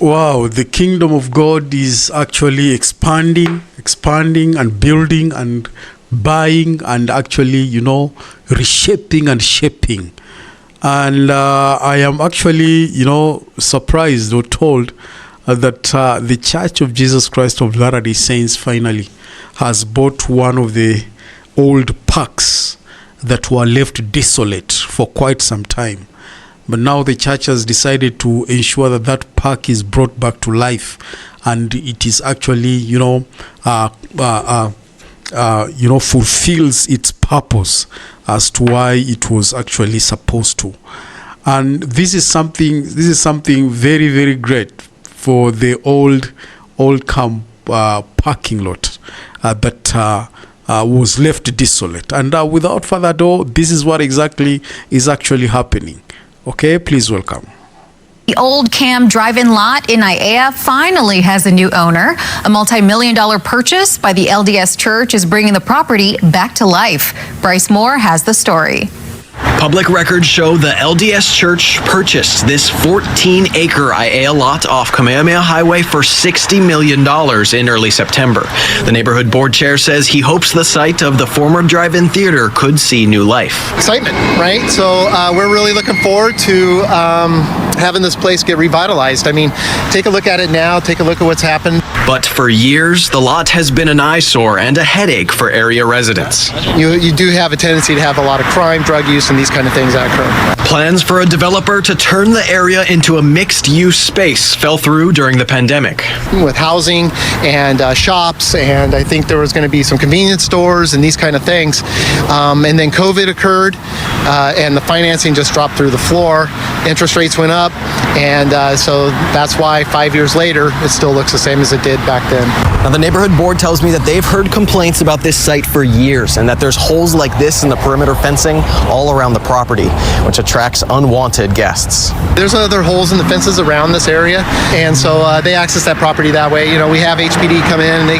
Wow, the kingdom of God is actually expanding and building and buying and actually, reshaping and shaping. And I am actually, surprised or told that the Church of Jesus Christ of Latter-day Saints finally has bought one of the old parks that were left desolate for quite some time. But now the church has decided to ensure that that park is brought back to life, and it is actually, fulfills its purpose as to why it was actually supposed to. And this is something very, very great for the old camp parking lot that was left desolate. And without further ado, this is what exactly is actually happening. Okay, please welcome. The old Cam drive-in lot in Aiea finally has a new owner. A multi-million-dollar purchase by the LDS Church is bringing the property back to life. Bryce Moore has the story. Public records show the LDS Church purchased this 14-acre Aiea lot off Kamehameha Highway for $60 million in early September. The neighborhood board chair says he hopes the site of the former drive-in theater could see new life. Excitement, right? So we're really looking forward to having this place get revitalized. I mean, take a look at it now, take a look at what's happened. But for years, the lot has been an eyesore and a headache for area residents. You do have a tendency to have a lot of crime, drug use, and these kind of things that occur. Plans for a developer to turn the area into a mixed-use space fell through during the pandemic. With housing and shops, and I think there was going to be some convenience stores and these kind of things. And then COVID occurred, and the financing just dropped through the floor. Interest rates went up, and so that's why 5 years later, it still looks the same as it did back then. Now, the neighborhood board tells me that they've heard complaints about this site for years and that there's holes like this in the perimeter fencing all around the property, which attracts unwanted guests. There's other holes in the fences around this area, and so they access that property that way. We have HPD come in and they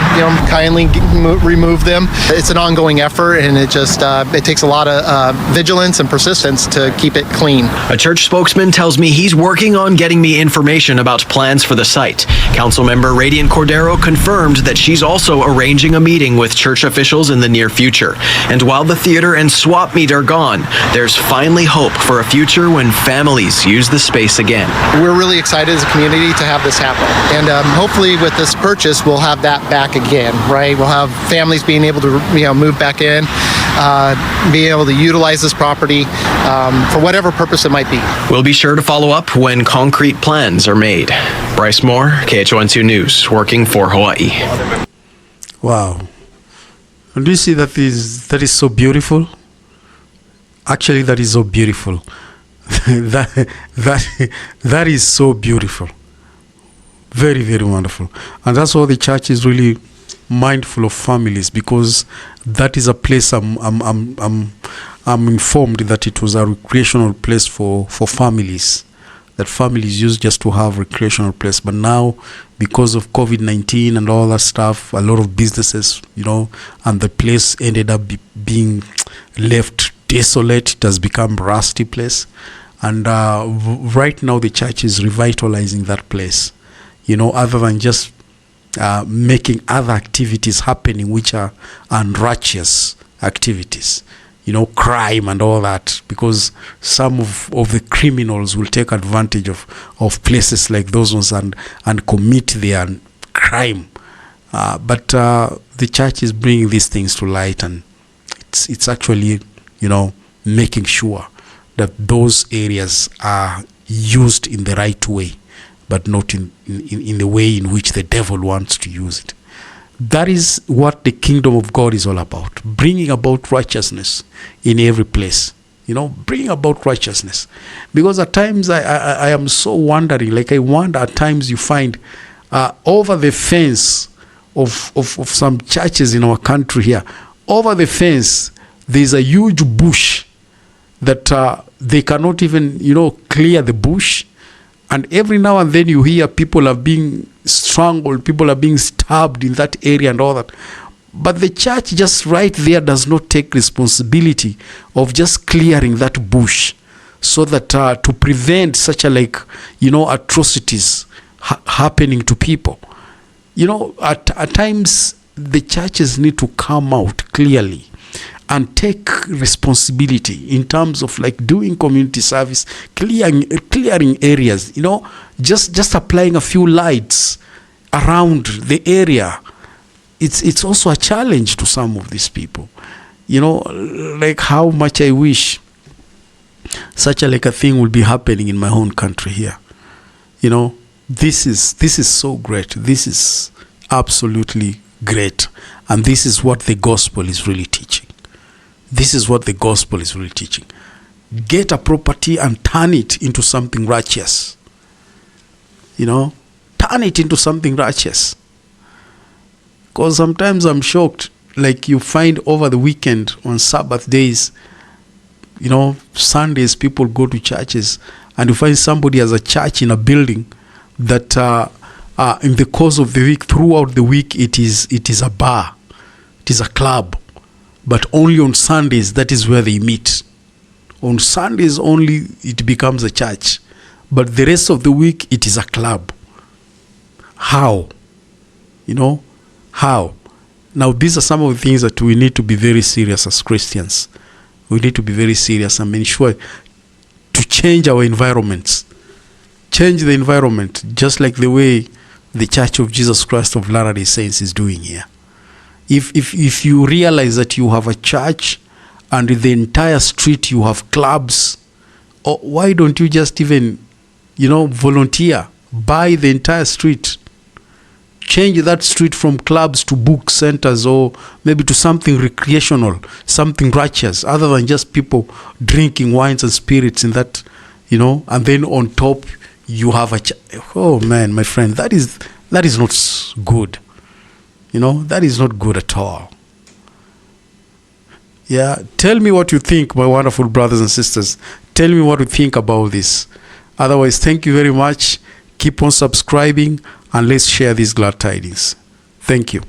kindly remove them. It's an ongoing effort, and it just it takes a lot of vigilance and persistence to keep it clean. A church spokesman tells me he's working on getting me information about plans for the site. Councilmember Radian Cordero confirmed that she's also arranging a meeting with church officials in the near future. And while the theater and swap meet are gone, there's finally hope for a future when families use the space again. We're really excited as a community to have this happen. And hopefully with this purchase, we'll have that back again, right? We'll have families being able to move back in, being able to utilize this property for whatever purpose it might be. We'll be sure to follow up when concrete plans are made. Bryce Moore, KHON2 News, working for Hawaii. Wow. And do you see that is so beautiful? Actually, that is so beautiful. that is so beautiful. Very, very wonderful. And that's why the church is really mindful of families, because that is a place I'm informed that it was a recreational place for families, that families used just to have recreational place. But now, because of COVID-19 and all that stuff, a lot of businesses, and the place ended up being left desolate. It has become rusty place. And right now the church is revitalizing that place, other than just making other activities happening which are unrighteous activities, crime and all that, because some of the criminals will take advantage of places like those ones and commit their crime. But the church is bringing these things to light, and it's actually, making sure that those areas are used in the right way, but not in the way in which the devil wants to use it. That is what the kingdom of God is all about, bringing about righteousness in every place. Bringing about righteousness. Because at times I am so wondering, I wonder at times you find over the fence of some churches in our country here, over the fence, there's a huge bush that they cannot even, clear the bush. And every now and then you hear people are being strangled, people are being stabbed in that area and all that. But the church just right there does not take responsibility of just clearing that bush, so that to prevent such atrocities happening to people. At times the churches need to come out clearly and take responsibility in terms of like doing community service, clearing areas, just applying a few lights around the area. It's also a challenge to some of these people. Like how much I wish such a thing will be happening in my own country here. This is so great. This is absolutely great. And this is what the gospel is really teaching. This is what the gospel is really teaching. Get a property and turn it into something righteous. Turn it into something righteous. Because sometimes I'm shocked. Like you find over the weekend on Sabbath days, Sundays, people go to churches, and you find somebody has a church in a building that in the course of the week, throughout the week, it is a bar, it is a club, but only on Sundays, that is where they meet. On Sundays only, it becomes a church, but the rest of the week, it is a club. How? How? Now, these are some of the things that we need to be very serious as Christians. We need to be very serious and ensure to change our environments. Change the environment, just like the way the Church of Jesus Christ of Latter-day Saints is doing here. If you realize that you have a church and the entire street you have clubs, why don't you just even, volunteer, buy the entire street, change that street from clubs to book centers, or maybe to something recreational, something righteous, other than just people drinking wines and spirits in that, and then on top you have oh man, my friend, that is not good. That is not good at all. Yeah, tell me what you think, my wonderful brothers and sisters. Tell me what you think about this. Otherwise, thank you very much. Keep on subscribing, and let's share these glad tidings. Thank you.